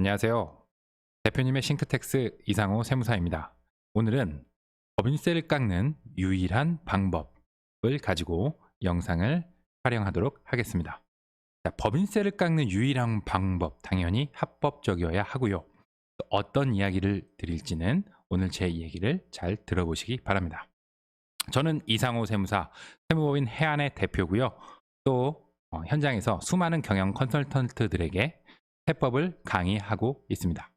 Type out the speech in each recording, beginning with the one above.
안녕하세요. 대표님의 싱크텍스 이상호 세무사입니다. 오늘은 법인세를 깎는 유일한 방법을 가지고 영상을 촬영하도록 하겠습니다. 자, 법인세를 깎는 유일한 방법, 당연히 합법적이어야 하고요. 또 어떤 이야기를 드릴지는 오늘 제 얘기를 잘 들어보시기 바랍니다. 저는 이상호 세무사, 세무법인 해안의 대표고요. 또 현장에서 수많은 경영 컨설턴트들에게 세법을 강의하고 있습니다.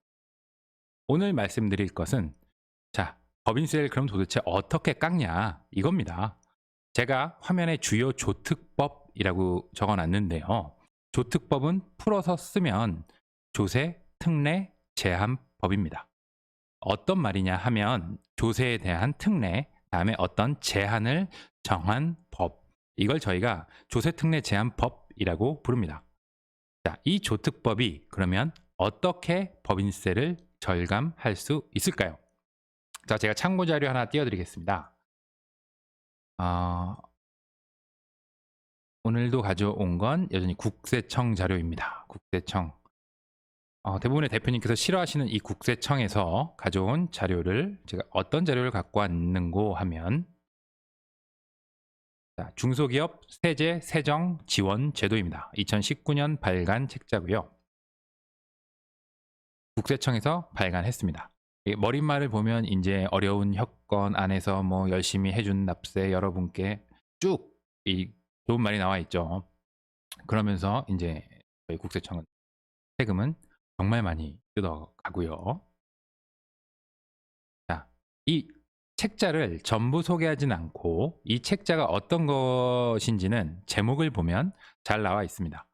오늘 말씀드릴 것은 자, 법인세를 그럼 도대체 어떻게 깎냐 이겁니다. 제가 화면에 주요 조특법이라고 적어놨는데요. 조특법은 풀어서 쓰면 조세, 특례, 제한법입니다. 어떤 말이냐 하면 조세에 대한 특례, 다음에 어떤 제한을 정한 법, 이걸 저희가 조세, 특례, 제한법이라고 부릅니다. 자, 이 조특법이 그러면 어떻게 법인세를 절감할 수 있을까요? 자, 제가 참고 자료 하나 띄워드리겠습니다. 오늘도 가져온 건 여전히 국세청 자료입니다. 국세청. 대부분의 대표님께서 싫어하시는 이 국세청에서 가져온 자료를 제가 어떤 자료를 갖고 왔는고 하면 자, 중소기업 세제 세정 지원 제도입니다. 2019년 발간 책자고요. 국세청에서 발간했습니다. 머릿말을 보면 이제 어려운 여건 안에서 뭐 열심히 해준 납세 여러분께 쭉 이 좋은 말이 나와 있죠. 그러면서 이제 저희 국세청은 세금은 정말 많이 뜯어가고요. 자, 이 책자를 전부 소개하진 않고 이 책자가 어떤 것인지는 제목을 보면 잘 나와 있습니다.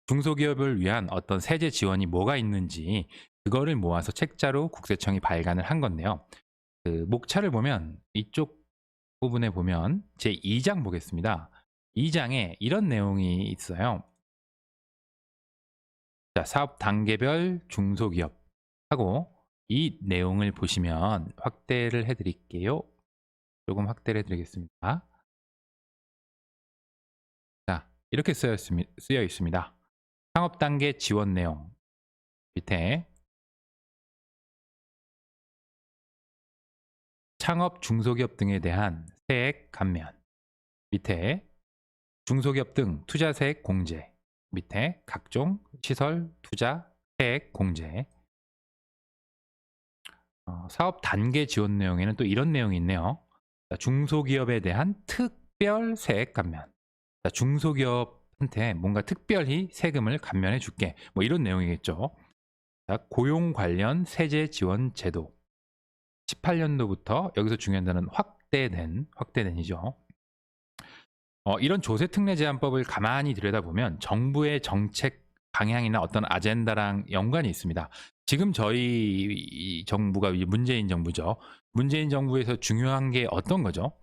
중소기업을 위한 어떤 세제 지원이 뭐가 있는지 그거를 모아서 책자로 국세청이 발간을 한 건데요. 그 목차를 보면 이쪽 부분에 보면 제 2장 보겠습니다. 2장에 이런 내용이 있어요. 자, 사업 단계별 중소기업 하고 이 내용을 보시면 확대를 해드릴게요. 조금 확대를 해드리겠습니다. 자, 이렇게 쓰여 있습니다. 창업 단계 지원 내용 밑에 창업 중소기업 등에 대한 세액 감면 밑에 중소기업 등 투자세액 공제 밑에 각종 시설 투자 세액 공제 사업 단계 지원 내용에는 또 이런 내용이 있네요. 중소기업에 대한 특별 세액 감면 중소기업한테 뭔가 특별히 세금을 감면해 줄게 뭐 이런 내용이겠죠. 자, 고용 관련 세제 지원 제도 18년도부터 여기서 중요한 단어는 확대된이죠. 이런 조세 특례 제한법을 가만히 들여다보면 정부의 정책 방향이나 어떤 아젠다랑 연관이 있습니다. 지금 저희 정부가 문재인 정부죠. 문재인 정부에서 중요한 게 어떤 거죠?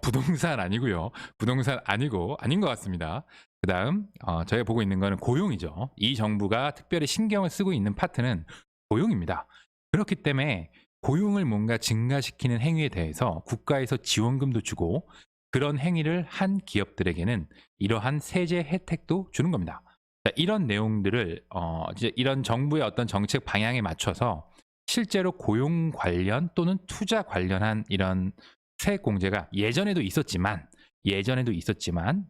부동산 아니고요. 부동산 아니고 아닌 것 같습니다. 그 다음 저희가 보고 있는 거는 고용이죠. 이 정부가 특별히 신경을 쓰고 있는 파트는 고용입니다. 그렇기 때문에 고용을 뭔가 증가시키는 행위에 대해서 국가에서 지원금도 주고 그런 행위를 한 기업들에게는 이러한 세제 혜택도 주는 겁니다. 이런 내용들을 이제 이런 정부의 어떤 정책 방향에 맞춰서 실제로 고용 관련 또는 투자 관련한 이런 세액 공제가 예전에도 있었지만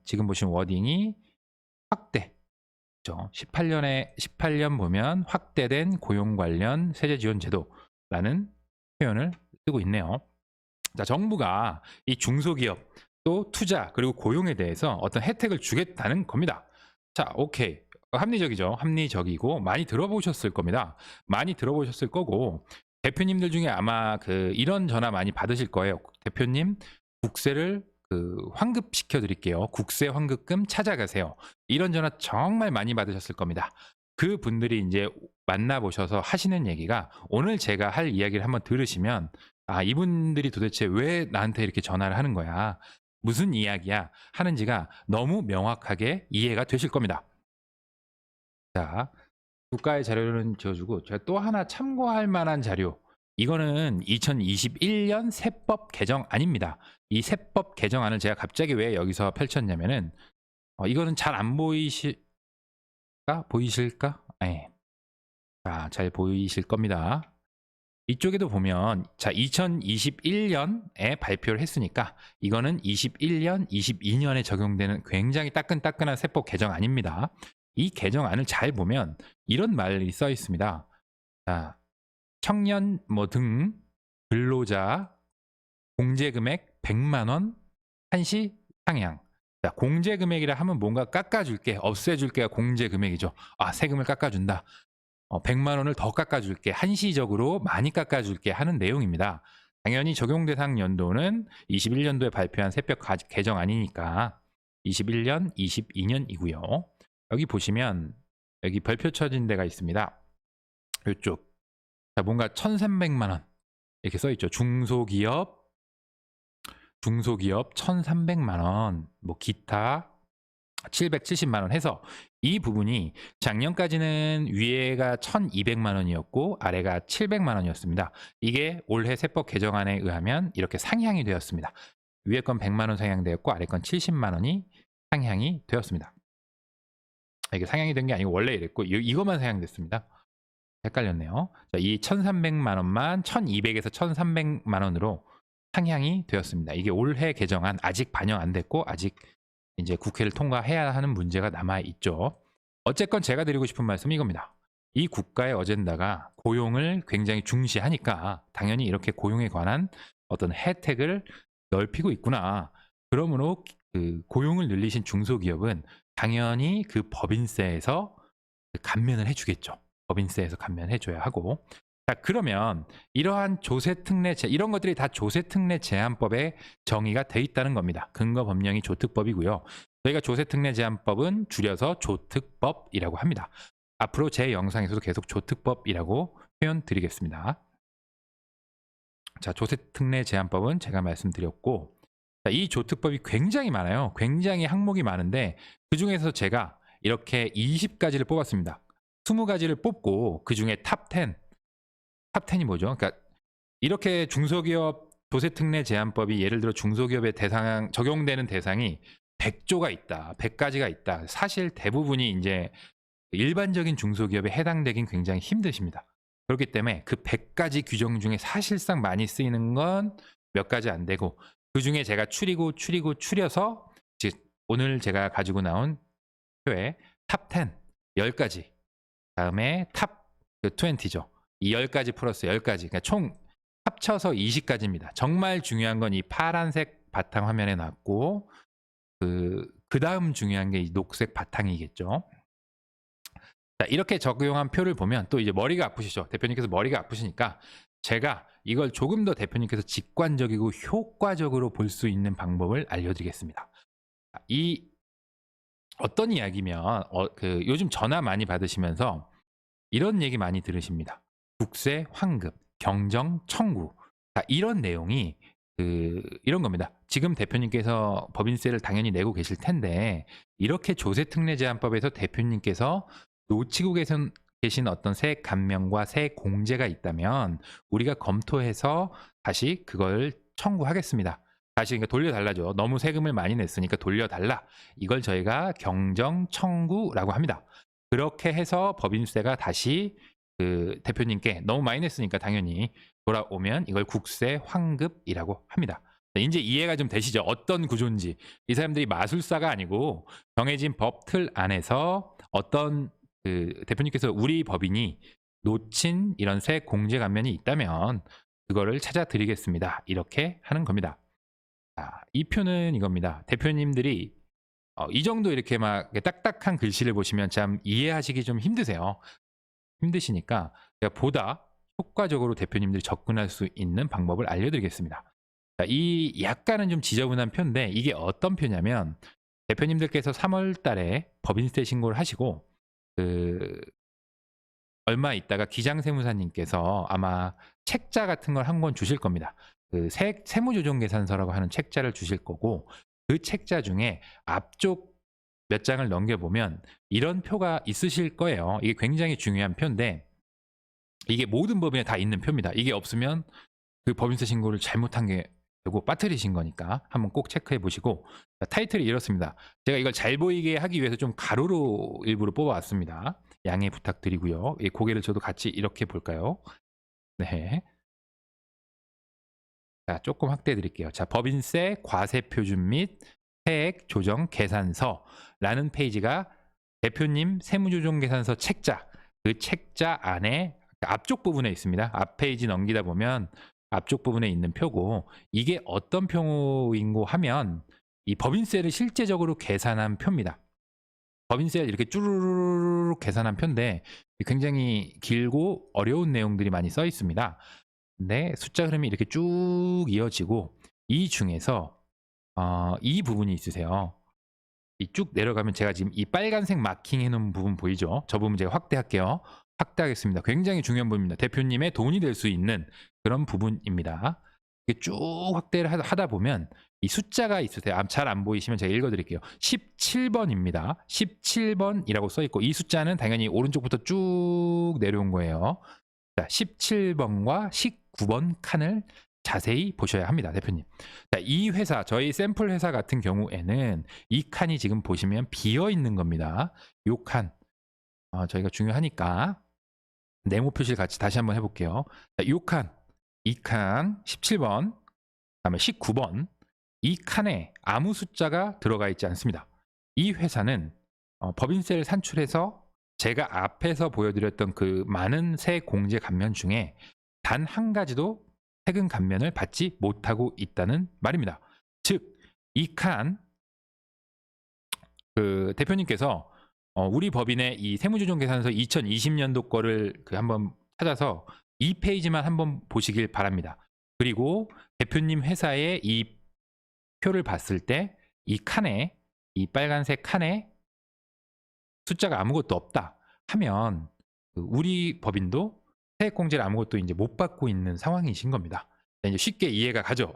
지금 보시면 워딩이 확대 18년 보면 확대된 고용 관련 세제 지원 제도라는 표현을 쓰고 있네요. 자, 정부가 이 중소기업 또 투자 그리고 고용에 대해서 어떤 혜택을 주겠다는 겁니다. 자, 오케이. 합리적이죠. 합리적이고 많이 들어보셨을 겁니다. 많이 들어보셨을 거고 대표님들 중에 아마 이런 전화 많이 받으실 거예요. 대표님, 국세를 환급시켜 드릴게요. 국세 환급금 찾아가세요. 이런 전화 정말 많이 받으셨을 겁니다. 그 분들이 이제 만나보셔서 하시는 얘기가 오늘 제가 할 이야기를 한번 들으시면 이분들이 도대체 왜 나한테 이렇게 전화를 하는 거야? 무슨 이야기야? 하는지가 너무 명확하게 이해가 되실 겁니다. 자, 국가의 자료는 지어주고 제가 또 하나 참고할 만한 자료 이거는 2021년 세법 개정안입니다. 이 세법 개정안을 제가 갑자기 왜 여기서 펼쳤냐면은 이거는 잘 안 보이실까? 네. 자, 잘 보이실 겁니다. 이쪽에도 보면 자 2021년에 발표를 했으니까 이거는 21년, 22년에 적용되는 굉장히 따끈따끈한 세법 개정안입니다. 이 개정안을 잘 보면 이런 말이 써 있습니다. 자, 청년 뭐 등 근로자 공제금액 100만 원 한시 상향. 자, 공제금액이라 하면 뭔가 깎아줄게, 없애줄게가 공제금액이죠. 아, 세금을 깎아준다. 100만 원을 더 깎아줄게, 한시적으로 많이 깎아줄게 하는 내용입니다. 당연히 적용 대상 연도는 21년도에 발표한 세법 개정안이니까 21년, 22년이고요. 여기 보시면 여기 별표 쳐진 데가 있습니다. 이쪽. 자, 뭔가 1,300만 원 이렇게 써 있죠. 중소기업 1,300만 원, 뭐 기타 770만 원 해서 이 부분이 작년까지는 위에가 1,200만 원이었고 아래가 700만 원이었습니다. 이게 올해 세법 개정안에 의하면 이렇게 상향이 되었습니다. 위에 건 100만 원 상향되었고 아래 건 70만 원이 상향이 되었습니다. 이게 상향이 된 게 아니고 원래 이랬고 이것만 상향됐습니다. 헷갈렸네요. 자, 이 1,300만 원만 1,200에서 1,300만 원으로 상향이 되었습니다. 이게 올해 개정안 아직 반영 안 됐고 아직 이제 국회를 통과해야 하는 문제가 남아 있죠. 어쨌건 제가 드리고 싶은 말씀은 이겁니다. 이 국가의 어젠다가 고용을 굉장히 중시하니까 당연히 이렇게 고용에 관한 어떤 혜택을 넓히고 있구나. 그러므로 그 고용을 늘리신 중소기업은 당연히 그 법인세에서 감면을 해주겠죠. 법인세에서 감면해줘야 하고. 자, 그러면 이러한 조세특례 이런 것들이 다 조세특례 제한법에 정의가 돼 있다는 겁니다. 근거 법령이 조특법이고요. 저희가 조세특례 제한법은 줄여서 조특법이라고 합니다. 앞으로 제 영상에서도 계속 조특법이라고 표현 드리겠습니다. 자, 조세특례 제한법은 제가 말씀드렸고, 자, 이 조특법이 굉장히 많아요. 굉장히 항목이 많은데 그 중에서 제가 이렇게 20가지를 뽑았습니다. 20가지를 뽑고 그 중에 탑10 탑10이 뭐죠? 그러니까 이렇게 중소기업 조세특례 제한법이 예를 들어 중소기업의 대상 적용되는 대상이 100조가 있다, 100가지가 있다. 사실 대부분이 이제 일반적인 중소기업에 해당되긴 굉장히 힘드십니다. 그렇기 때문에 그 100가지 규정 중에 사실상 많이 쓰이는 건 몇 가지 안 되고 그 중에 제가 추려서 오늘 제가 가지고 나온 표에 탑10 10가지 다음에 탑 20죠. 이 10가지 플러스 10가지 그러니까 총 합쳐서 20가지입니다. 정말 중요한 건 이 파란색 바탕 화면에 놨고 그 다음 중요한 게 이 녹색 바탕이겠죠. 자, 이렇게 적용한 표를 보면 또 이제 머리가 아프시죠. 대표님께서 머리가 아프시니까 제가 이걸 조금 더 대표님께서 직관적이고 효과적으로 볼 수 있는 방법을 알려드리겠습니다. 이 어떤 이야기면 요즘 전화 많이 받으시면서 이런 얘기 많이 들으십니다. 국세 환급, 경정 청구. 자, 이런 내용이 이런 겁니다. 지금 대표님께서 법인세를 당연히 내고 계실 텐데 이렇게 조세특례 제한법에서 대표님께서 놓치고 계신 어떤 세액 감면과 세액 공제가 있다면 우리가 검토해서 다시 그걸 청구하겠습니다. 다시 그러니까 돌려달라죠. 너무 세금을 많이 냈으니까 돌려달라. 이걸 저희가 경정 청구라고 합니다. 그렇게 해서 법인세가 다시 대표님께 너무 많이 냈으니까 당연히 돌아오면 이걸 국세 환급이라고 합니다. 이제 이해가 좀 되시죠? 어떤 구조인지. 이 사람들이 마술사가 아니고 정해진 법 틀 안에서 어떤 대표님께서 우리 법인이 놓친 이런 세액 공제 감면이 있다면 그거를 찾아 드리겠습니다. 이렇게 하는 겁니다. 자, 이 표는 이겁니다. 대표님들이 이 정도 이렇게 막 딱딱한 글씨를 보시면 참 이해하시기 좀 힘드세요. 힘드시니까 제가 보다 효과적으로 대표님들이 접근할 수 있는 방법을 알려드리겠습니다. 자, 이 약간은 좀 지저분한 표인데 이게 어떤 표냐면 대표님들께서 3월 달에 법인세 신고를 하시고 얼마 있다가 기장세무사님께서 아마 책자 같은 걸 한 권 주실 겁니다. 세무조정계산서라고 하는 책자를 주실 거고 그 책자 중에 앞쪽 몇 장을 넘겨보면 이런 표가 있으실 거예요. 이게 굉장히 중요한 표인데 이게 모든 법인에 다 있는 표입니다. 이게 없으면 그 법인세 신고를 잘못한 게 되고 빠뜨리신 거니까 한번 꼭 체크해 보시고 타이틀이 이렇습니다. 제가 이걸 잘 보이게 하기 위해서 좀 가로로 일부러 뽑아왔습니다. 양해 부탁드리고요. 이 고개를 저도 같이 이렇게 볼까요? 네. 자, 조금 확대해 드릴게요. 자, 법인세 과세 표준 및 세액 조정 계산서라는 페이지가 대표님 세무조정 계산서 책자, 그 책자 안에 앞쪽 부분에 있습니다. 앞 페이지 넘기다 보면 앞쪽 부분에 있는 표고, 이게 어떤 표인고 하면 이 법인세를 실제적으로 계산한 표입니다. 법인세를 이렇게 쭈루루룩 계산한 표인데 굉장히 길고 어려운 내용들이 많이 써 있습니다. 근데 숫자 흐름이 이렇게 쭉 이어지고 이 중에서 이 부분이 있으세요. 이 쭉 내려가면 제가 지금 이 빨간색 마킹 해놓은 부분 보이죠? 저 부분 제가 확대할게요. 확대하겠습니다. 굉장히 중요한 부분입니다. 대표님의 돈이 될 수 있는 그런 부분입니다. 이게 쭉 확대를 하다 보면 이 숫자가 있으세요. 잘 안 보이시면 제가 읽어드릴게요. 17번입니다. 17번이라고 써있고 이 숫자는 당연히 오른쪽부터 쭉 내려온 거예요. 자, 17번과 19번 칸을 자세히 보셔야 합니다, 대표님. 자, 이 회사, 저희 샘플 회사 같은 경우에는 이 칸이 지금 보시면 비어 있는 겁니다. 이 칸, 저희가 중요하니까 네모 표시를 같이 다시 한번 해볼게요. 자, 이 칸, 이 칸, 17번, 그다음에 19번, 이 칸에 아무 숫자가 들어가 있지 않습니다. 이 회사는 법인세를 산출해서 제가 앞에서 보여드렸던 그 많은 세액 공제 감면 중에 단 한 가지도 세금 감면을 받지 못하고 있다는 말입니다. 즉, 이 칸, 그 대표님께서 우리 법인의 이 세무조정계산서 2020년도 거를 한번 찾아서 이 페이지만 한번 보시길 바랍니다. 그리고 대표님 회사의 이 표를 봤을 때 이 칸에, 이 빨간색 칸에 숫자가 아무것도 없다 하면 우리 법인도 세액공제를 아무것도 이제 못 받고 있는 상황이신 겁니다. 이제 쉽게 이해가 가죠.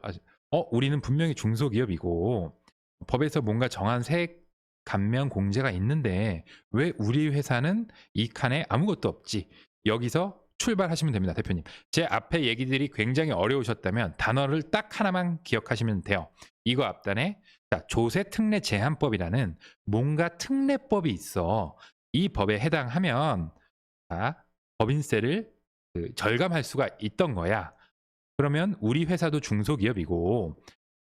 우리는 분명히 중소기업이고 법에서 뭔가 정한 세액 감면 공제가 있는데 왜 우리 회사는 이 칸에 아무것도 없지? 여기서 출발하시면 됩니다, 대표님. 제 앞에 얘기들이 굉장히 어려우셨다면 단어를 딱 하나만 기억하시면 돼요. 이거 앞단에 조세특례 제한법이라는 뭔가 특례법이 있어. 이 법에 해당하면 법인세를 절감할 수가 있던 거야. 그러면 우리 회사도 중소기업이고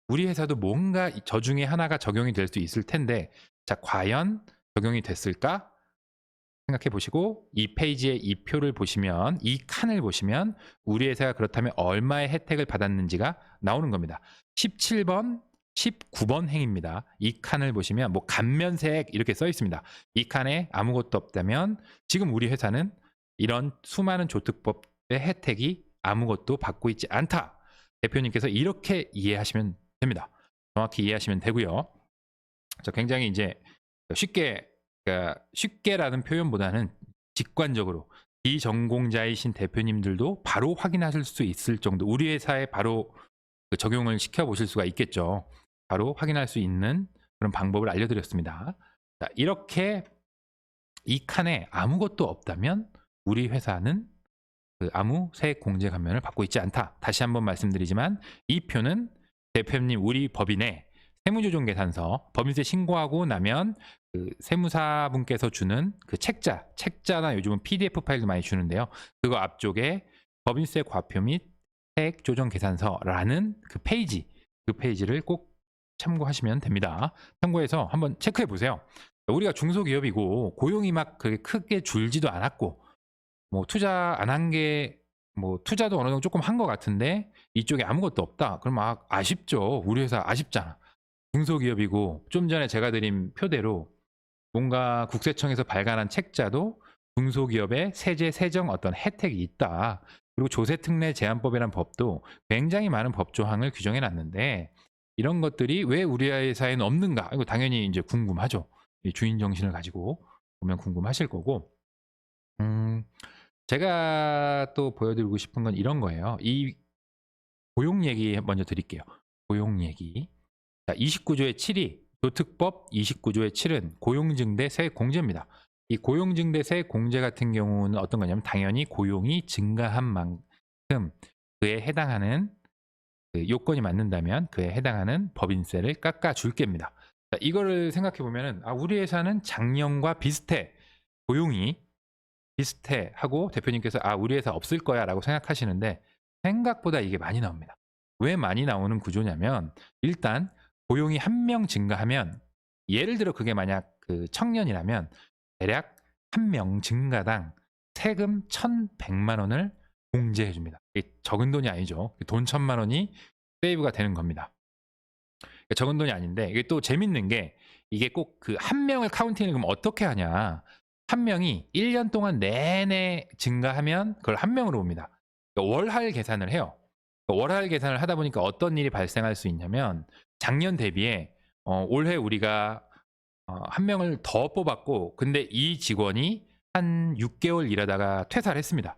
우리 회사도 뭔가 저 중에 하나가 적용이 될 수 있을 텐데, 자, 과연 적용이 됐을까? 생각해 보시고 이 페이지의 이 표를 보시면, 이 칸을 보시면 우리 회사가 그렇다면 얼마의 혜택을 받았는지가 나오는 겁니다. 17번, 19번 행입니다. 이 칸을 보시면 뭐 감면세액 이렇게 써 있습니다. 이 칸에 아무것도 없다면 지금 우리 회사는 이런 수많은 조특법의 혜택이 아무것도 받고 있지 않다. 대표님께서 이렇게 이해하시면 됩니다. 정확히 이해하시면 되고요. 굉장히 이제 쉽게라는 표현보다는 직관적으로 비전공자이신 대표님들도 바로 확인하실 수 있을 정도, 우리 회사에 바로 적용을 시켜보실 수가 있겠죠. 바로 확인할 수 있는 그런 방법을 알려드렸습니다. 자, 이렇게 이 칸에 아무것도 없다면 우리 회사는 아무 세액 공제 감면을 받고 있지 않다. 다시 한번 말씀드리지만 이 표는 대표님 우리 법인의 세무조정계산서, 법인세 신고하고 나면 세무사분께서 주는 그 책자나 요즘은 PDF 파일도 많이 주는데요. 그거 앞쪽에 법인세 과표 및 세액 조정 계산서라는 그 페이지를 꼭 참고하시면 됩니다. 참고해서 한번 체크해 보세요. 우리가 중소기업이고 고용이 막 크게 줄지도 않았고 뭐 투자 안 한 게 뭐 투자도 어느 정도 조금 한 것 같은데 이쪽에 아무것도 없다. 그럼 아쉽죠. 우리 회사 아쉽잖아. 중소기업이고 좀 전에 제가 드린 표대로 뭔가 국세청에서 발간한 책자도 중소기업의 세제 세정 어떤 혜택이 있다. 그리고 조세특례 제한법이라는 법도 굉장히 많은 법 조항을 규정해 놨는데 이런 것들이 왜 우리 회사에는 없는가? 이거 당연히 이제 궁금하죠. 주인 정신을 가지고 보면 궁금하실 거고. 제가 또 보여드리고 싶은 건 이런 거예요. 이 고용 얘기 먼저 드릴게요. 고용 얘기. 자, 29조의 7이 조특법 29조의 7은 고용증대 세액공제입니다. 이 고용증대 세액공제 같은 경우는 어떤 거냐면 당연히 고용이 증가한 만큼 그에 해당하는 요건이 맞는다면 그에 해당하는 법인세를 깎아줄 겁니다. 자, 이거를 생각해 보면은 우리 회사는 작년과 비슷해. 고용이 비슷해 하고 대표님께서 아 우리 회사 없을 거야 라고 생각하시는데 생각보다 이게 많이 나옵니다. 왜 많이 나오는 구조냐면 일단 고용이 한 명 증가하면 예를 들어 그게 만약 그 청년이라면 대략 한 명 증가당 세금 1,100만 원을 공제해 줍니다. 이게 적은 돈이 아니죠. 돈 1,000만 원이 세이브가 되는 겁니다. 적은 돈이 아닌데 이게 또 재밌는 게 이게 꼭 그 한 명을 카운팅을 그럼 어떻게 하냐. 한 명이 1년 동안 내내 증가하면 그걸 한 명으로 봅니다. 그러니까 월할 계산을 해요. 그러니까 월할 계산을 하다 보니까 어떤 일이 발생할 수 있냐면 작년 대비에 올해 우리가 한 명을 더 뽑았고 근데 이 직원이 한 6개월 일하다가 퇴사를 했습니다.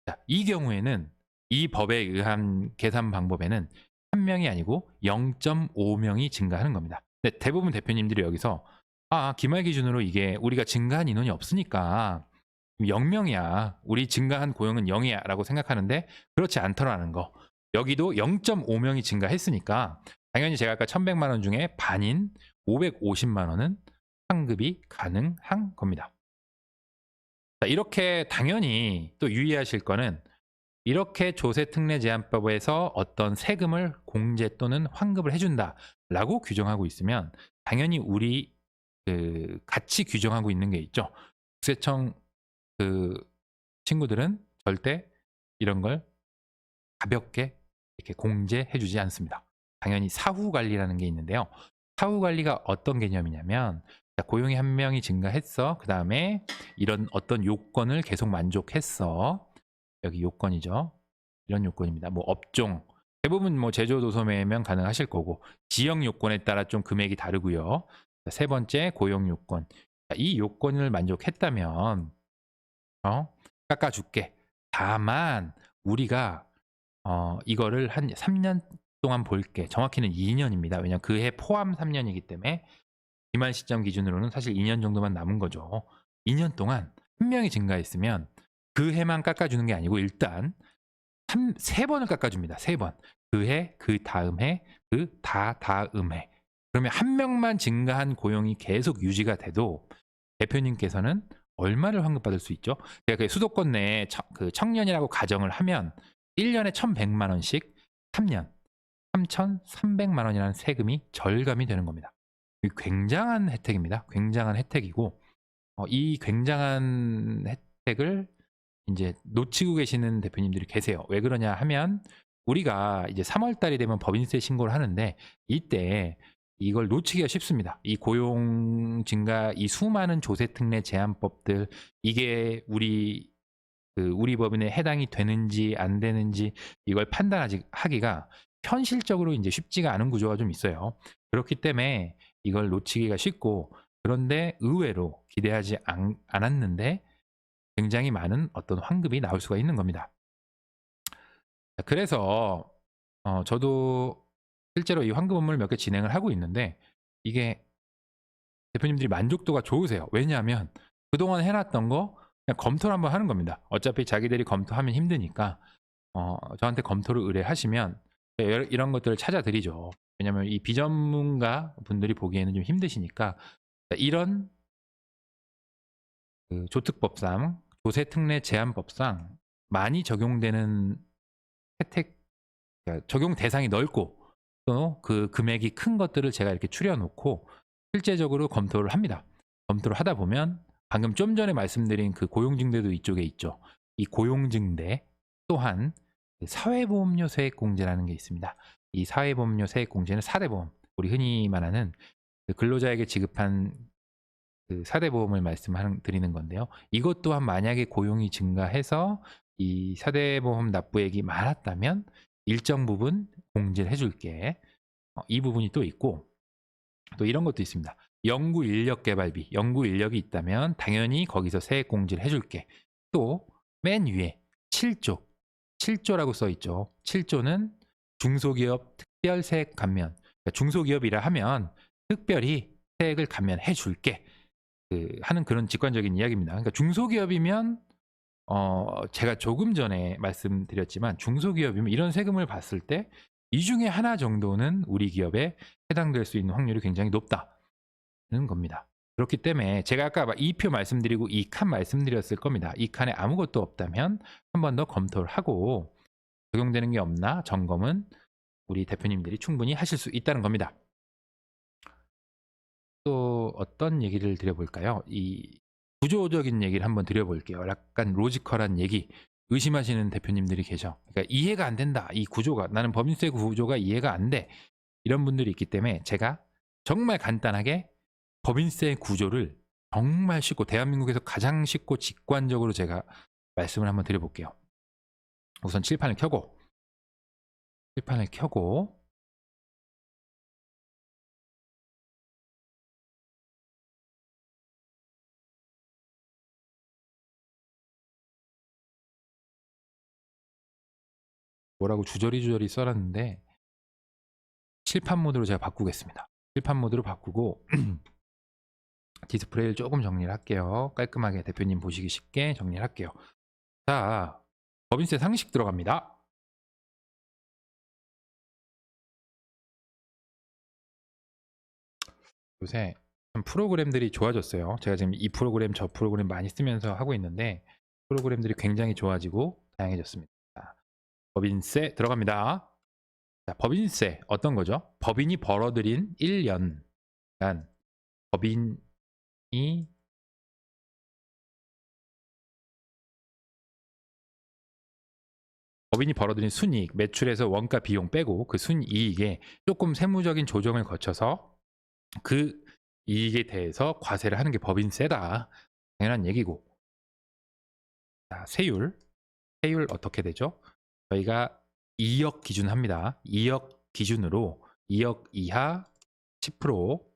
자, 이 경우에는 이 법에 의한 계산 방법에는 한 명이 아니고 0.5명이 증가하는 겁니다. 근데 대부분 대표님들이 여기서 기말 기준으로 이게 우리가 증가한 인원이 없으니까 0명이야. 우리 증가한 고용은 0이야 라고 생각하는데 그렇지 않더라는 거. 여기도 0.5명이 증가했으니까 당연히 제가 아까 1,100만 원 중에 반인 550만 원은 환급이 가능한 겁니다. 자, 이렇게 당연히 또 유의하실 거는 이렇게 조세특례제한법에서 어떤 세금을 공제 또는 환급을 해준다라고 규정하고 있으면 당연히 우리 같이 규정하고 있는 게 있죠. 국세청 친구들은 절대 이런 걸 가볍게 이렇게 공제해주지 않습니다. 당연히 사후관리라는 게 있는데요. 사후관리가 어떤 개념이냐면 고용이 한 명이 증가했어. 그 다음에 이런 어떤 요건을 계속 만족했어. 여기 요건이죠. 이런 요건입니다. 뭐 업종 대부분 뭐 제조도소매면 가능하실 거고 지역 요건에 따라 좀 금액이 다르고요. 세 번째 고용 요건. 이 요건을 만족했다면 깎아줄게. 다만 우리가 이거를 한 3년 동안 볼게. 정확히는 2년입니다. 왜냐하면 그 해 포함 3년이기 때문에 기말 시점 기준으로는 사실 2년 정도만 남은 거죠. 2년 동안 한 명이 증가했으면 그 해만 깎아주는 게 아니고 일단 3번을 깎아줍니다. 3번. 그 해, 그 다음 해, 그 다음 해. 그러면 한 명만 증가한 고용이 계속 유지가 돼도 대표님께서는 얼마를 환급받을 수 있죠? 제가 그 수도권 내에 청년이라고 가정을 하면 1년에 1,100만 원씩 3년 3,300만 원이라는 세금이 절감이 되는 겁니다. 굉장한 혜택입니다. 굉장한 혜택이고 이 굉장한 혜택을 이제 놓치고 계시는 대표님들이 계세요. 왜 그러냐 하면 우리가 이제 3월 달이 되면 법인세 신고를 하는데 이때 이걸 놓치기가 쉽습니다. 이 고용 증가, 이 수많은 조세특례 제한법들 이게 우리 법인에 해당이 되는지 안 되는지 이걸 판단하기가 현실적으로 이제 쉽지가 않은 구조가 좀 있어요. 그렇기 때문에 이걸 놓치기가 쉽고 그런데 의외로 기대하지 않았는데 굉장히 많은 어떤 환급이 나올 수가 있는 겁니다. 그래서 저도 실제로 이 환급 업무를 몇 개 진행을 하고 있는데 이게 대표님들이 만족도가 좋으세요. 왜냐하면 그동안 해놨던 거 그냥 검토를 한번 하는 겁니다. 어차피 자기들이 검토하면 힘드니까 저한테 검토를 의뢰하시면 이런 것들을 찾아드리죠. 왜냐하면 이 비전문가 분들이 보기에는 좀 힘드시니까 이런 조특법상 조세특례 제한법상 많이 적용되는 혜택 그러니까 적용 대상이 넓고 또 그 금액이 큰 것들을 제가 이렇게 추려놓고 실제적으로 검토를 합니다. 검토를 하다 보면 방금 좀 전에 말씀드린 그 고용증대도 이쪽에 있죠. 이 고용증대 또한 사회보험료 세액공제라는 게 있습니다. 이 사회보험료 세액공제는 4대 보험, 우리 흔히 말하는 근로자에게 지급한 그 4대 보험을 말씀드리는 건데요. 이것 또한 만약에 고용이 증가해서 이 4대 보험 납부액이 많았다면 일정 부분 공제를 해줄게. 이 부분이 또 있고 또 이런 것도 있습니다. 연구 인력 개발비, 연구 인력이 있다면 당연히 거기서 세액 공제를 해줄게. 또 맨 위에 7조, 7조라고 써 있죠. 7조는 중소기업 특별 세액 감면. 그러니까 중소기업이라 하면 특별히 세액을 감면해 줄게. 하는 그런 직관적인 이야기입니다. 그러니까 중소기업이면 제가 조금 전에 말씀드렸지만 중소기업이면 이런 세금을 봤을 때 이 중에 하나 정도는 우리 기업에 해당될 수 있는 확률이 굉장히 높다는 겁니다. 그렇기 때문에 제가 아까 2표 말씀드리고 2칸 말씀드렸을 겁니다. 2칸에 아무것도 없다면 한 번 더 검토를 하고 적용되는 게 없나 점검은 우리 대표님들이 충분히 하실 수 있다는 겁니다. 또 어떤 얘기를 드려볼까요? 이 구조적인 얘기를 한번 드려볼게요. 약간 로지컬한 얘기. 의심하시는 대표님들이 계셔. 그러니까 이해가 안 된다. 이 구조가. 나는 법인세 구조가 이해가 안 돼. 이런 분들이 있기 때문에 제가 정말 간단하게 법인세 구조를 정말 쉽고 대한민국에서 가장 쉽고 직관적으로 제가 말씀을 한번 드려볼게요. 우선 칠판을 켜고 뭐라고 주저리 써놨는데 칠판 모드로 제가 바꾸겠습니다. 칠판 모드로 바꾸고 디스플레이를 조금 정리를 할게요. 깔끔하게 대표님 보시기 쉽게 정리를 할게요. 자, 법인세 상식 들어갑니다. 요새 프로그램들이 좋아졌어요. 제가 지금 이 프로그램 저 프로그램 많이 쓰면서 하고 있는데 프로그램들이 굉장히 좋아지고 다양해졌습니다. 자, 법인세 들어갑니다. 자, 법인세 어떤 거죠? 법인이 벌어들인 1년 간 법인이 벌어들인 순이익, 매출에서 원가 비용 빼고 그 순이익에 조금 세무적인 조정을 거쳐서 그 이익에 대해서 과세를 하는 게 법인세다. 당연한 얘기고. 자, 세율 어떻게 되죠? 저희가 2억 기준 합니다. 2억 기준으로 2억 이하 10%,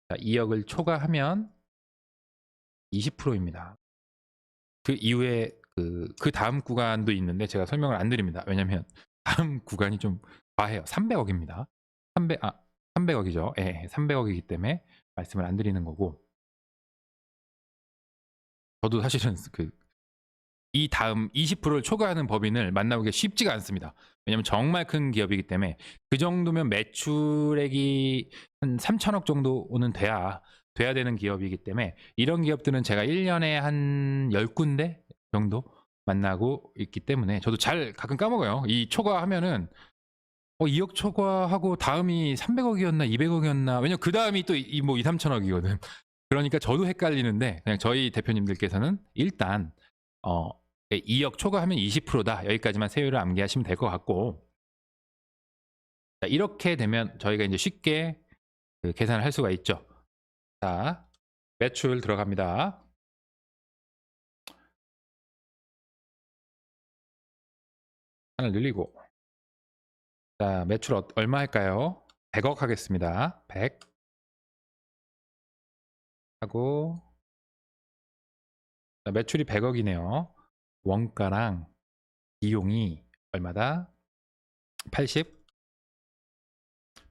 자, 2억을 초과하면 20%입니다. 그 이후에 그 다음 구간도 있는데 제가 설명을 안 드립니다. 왜냐면 다음 구간이 좀 과해요. 300억입니다. 300억이죠. 예, 300억이기 때문에 말씀을 안 드리는 거고. 저도 사실은 이 다음 20%를 초과하는 법인을 만나보기가 쉽지가 않습니다. 왜냐면 정말 큰 기업이기 때문에 그 정도면 매출액이 한 3천억 정도는 돼야 되는 기업이기 때문에 이런 기업들은 제가 1년에 한 10군데 정도 만나고 있기 때문에 저도 잘 가끔 까먹어요. 이 초과하면은 2억 초과하고 다음이 300억이었나 200억이었나 왜냐면 그 다음이 또 뭐 2, 3천억이거든. 그러니까 저도 헷갈리는데 그냥 저희 대표님들께서는 일단 2억 초과하면 20%다. 여기까지만 세율을 암기하시면 될 것 같고 자, 이렇게 되면 저희가 이제 쉽게 계산을 할 수가 있죠. 자, 매출 들어갑니다. 하나 늘리고 자, 매출 얼마 할까요? 100억 하겠습니다. 100 하고 자, 매출이 100억이네요. 원가랑 비용이 얼마다?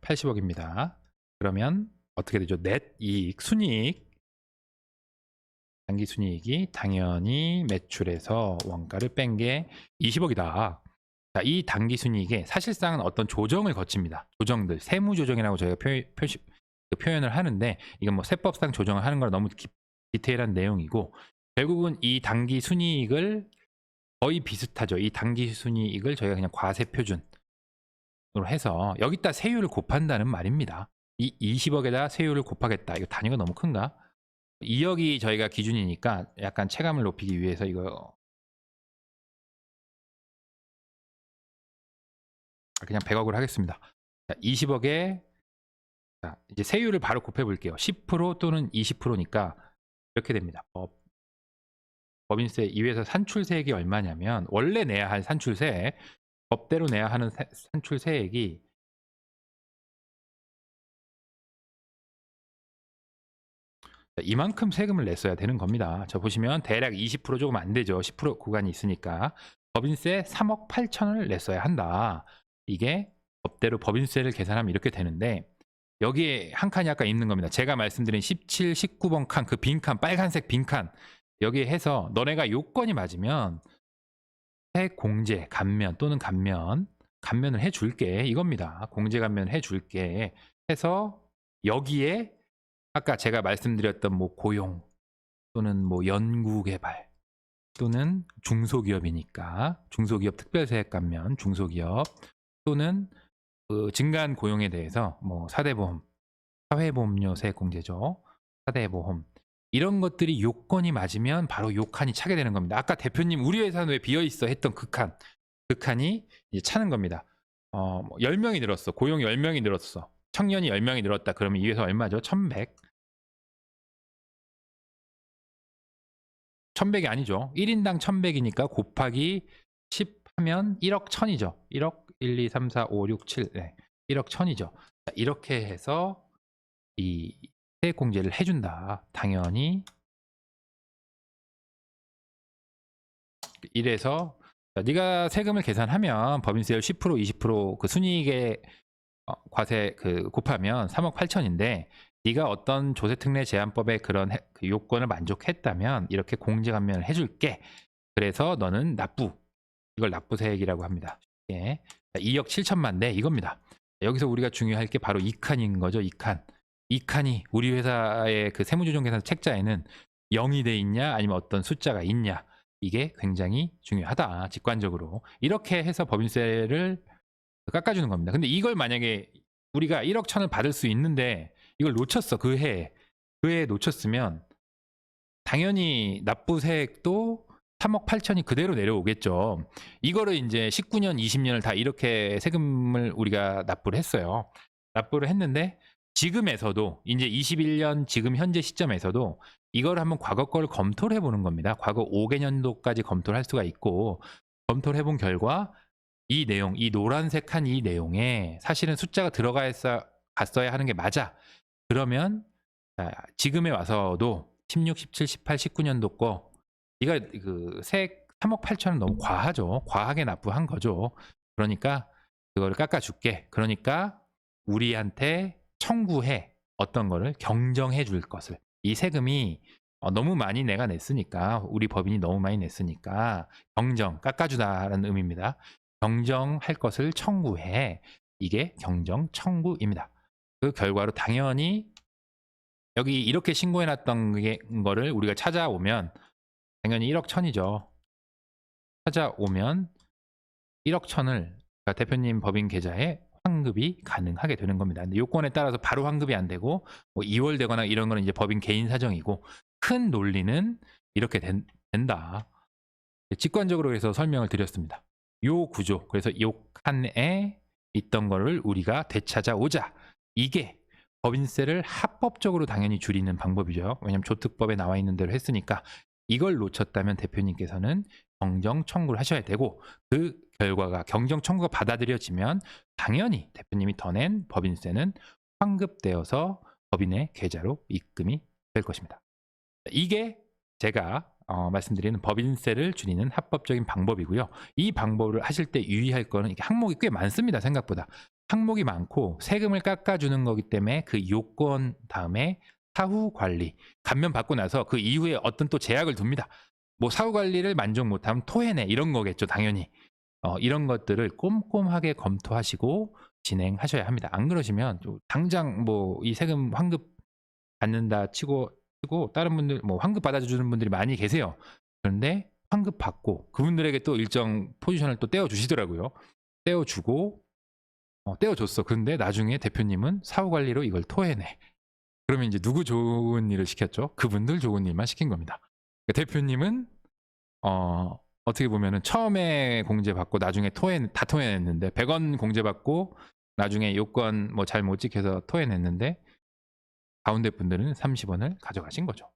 80억입니다. 그러면 어떻게 되죠? 넷 이익, 순이익, 당기순이익이 당연히 매출에서 원가를 뺀 게 20억이다. 자, 이 당기순이익에 사실상은 어떤 조정을 거칩니다. 조정들, 세무조정이라고 저희가 표현을 하는데 이건 뭐 세법상 조정을 하는 거라 너무 디테일한 내용이고 결국은 이 당기순이익을 거의 비슷하죠. 이 당기순이익을 저희가 그냥 과세표준으로 해서 여기다 세율을 곱한다는 말입니다. 이 20억에다 세율을 곱하겠다. 이거 단위가 너무 큰가? 2억이 저희가 기준이니까 약간 체감을 높이기 위해서 이거 그냥 100억을 하겠습니다. 자, 20억에 자, 이제 세율을 바로 곱해 볼게요. 10% 또는 20%니까 이렇게 됩니다. 법인세 이외에서 산출세액이 얼마냐면 원래 내야 할 산출세 법대로 내야 하는 산출세액이 이만큼 세금을 냈어야 되는 겁니다. 저 보시면 대략 20% 조금 안 되죠. 10% 구간이 있으니까 법인세 3억 8천을 냈어야 한다. 이게 법대로 법인세를 계산하면 이렇게 되는데 여기에 한 칸이 아까 있는 겁니다. 제가 말씀드린 17, 19번 칸 그 빈칸 빨간색 빈칸 여기에 해서 너네가 요건이 맞으면 세공제 감면 또는 감면을 해줄게 이겁니다. 공제 감면 해줄게 해서 여기에 아까 제가 말씀드렸던 뭐 고용 또는 뭐 연구개발 또는 중소기업이니까 중소기업 특별세액 감면 중소기업 또는 그 증가한 고용에 대해서 뭐 사대보험, 사회보험료 세액공제죠. 사대보험 이런 것들이 요건이 맞으면 바로 요 칸이 차게 되는 겁니다. 아까 대표님 우리 회사는 왜 비어있어 했던 그 칸이 이제 차는 겁니다. 10명이 늘었어. 고용이 10명이 늘었어. 청년이 10명이 늘었다. 그러면 이 회사 얼마죠? 1100. 1100이 아니죠. 1인당 1100이니까 곱하기 10 하면 1억 1000이죠. 1억 1, 2, 3, 4, 5, 6, 7. 네. 1억 1000이죠. 자, 이렇게 해서 이 세액공제를 해준다. 당연히 이래서 네가 세금을 계산하면 법인세율 10%, 20%그 순이익의 과세 그 곱하면 3억 8천인데 네가 어떤 조세특례 제한법의 그런 그 요건을 만족했다면 이렇게 공제 감면을 해줄게. 그래서 너는 이걸 납부세액이라고 합니다. 예. 2억 7천만 대 이겁니다. 여기서 우리가 중요할 게 바로 이 칸인 거죠. 이 칸이 우리 회사의 그 세무조정계산 책자에는 0이 돼 있냐 아니면 어떤 숫자가 있냐 이게 굉장히 중요하다. 직관적으로 이렇게 해서 법인세를 깎아주는 겁니다. 근데 이걸 만약에 우리가 1억 천을 받을 수 있는데 이걸 놓쳤어. 그 해에 놓쳤으면 당연히 납부세액도 3억 8천이 그대로 내려오겠죠. 이거를 이제 19년, 20년을 다 이렇게 세금을 우리가 납부를 했어요. 납부를 했는데 지금에서도 이제 21년 지금 현재 시점에서도 이걸 한번 과거 거를 검토를 해보는 겁니다. 과거 5개년도까지 검토를 할 수가 있고 검토를 해본 결과 이 내용, 이 노란색 한 이 내용에 사실은 숫자가 갔어야 하는 게 맞아. 그러면 지금에 와서도 16, 17, 18, 19년도 거 네가 그 세액 3억 8천은 너무 과하죠. 과하게 납부한 거죠. 그러니까 그거를 깎아줄게. 그러니까 우리한테 청구해. 어떤 거를 경정해 줄 것을. 이 세금이 너무 많이 내가 냈으니까 우리 법인이 너무 많이 냈으니까 깎아주다라는 의미입니다. 경정할 것을 청구해. 이게 경정 청구입니다. 그 결과로 당연히 여기 이렇게 신고해놨던 거를 우리가 찾아오면 당연히 1억 천이죠. 찾아오면 1억 천을 대표님 법인 계좌에 환급이 가능하게 되는 겁니다. 근데 요건에 따라서 바로 환급이 안 되고 뭐 2월 되거나 이런 거는 이제 법인 개인 사정이고 큰 논리는 이렇게 된다. 직관적으로 해서 설명을 드렸습니다. 요 구조, 그래서 요 칸에 있던 거를 우리가 되찾아오자. 이게 법인세를 합법적으로 당연히 줄이는 방법이죠. 왜냐하면 조특법에 나와 있는 대로 했으니까 이걸 놓쳤다면 대표님께서는 경정 청구를 하셔야 되고 그 결과가 경정 청구가 받아들여지면 당연히 대표님이 더 낸 법인세는 환급되어서 법인의 계좌로 입금이 될 것입니다. 이게 제가 말씀드리는 법인세를 줄이는 합법적인 방법이고요. 이 방법을 하실 때 유의할 거는 이게 항목이 꽤 많습니다. 생각보다. 항목이 많고 세금을 깎아주는 거기 때문에 그 요건 다음에 사후 관리 감면 받고 나서 그 이후에 어떤 또 제약을 둡니다. 뭐 사후 관리를 만족 못하면 토해내 이런 거겠죠. 당연히 이런 것들을 꼼꼼하게 검토하시고 진행하셔야 합니다. 안 그러시면 당장 뭐 이 세금 환급 받는다 치고 다른 분들 뭐 환급 받아주는 분들이 많이 계세요. 그런데 환급 받고 그분들에게 또 일정 포지션을 또 떼어주시더라고요. 떼어주고 떼어줬어. 근데 나중에 대표님은 사후 관리로 이걸 토해내. 그러면 이제 누구 좋은 일을 시켰죠? 그분들 좋은 일만 시킨 겁니다. 그러니까 대표님은 어떻게 보면은 처음에 공제 받고 나중에 다 토해냈는데 100원 공제 받고 나중에 요건 뭐 잘 못 지켜서 토해냈는데 가운데 분들은 30원을 가져가신 거죠.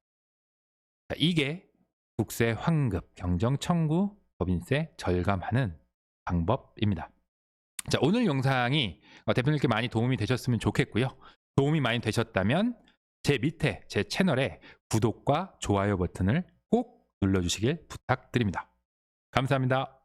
자, 이게 국세 환급, 경정 청구, 법인세 절감하는 방법입니다. 자, 오늘 영상이 대표님께 많이 도움이 되셨으면 좋겠고요. 도움이 많이 되셨다면 제 밑에 제 채널에 구독과 좋아요 버튼을 꼭 눌러주시길 부탁드립니다. 감사합니다.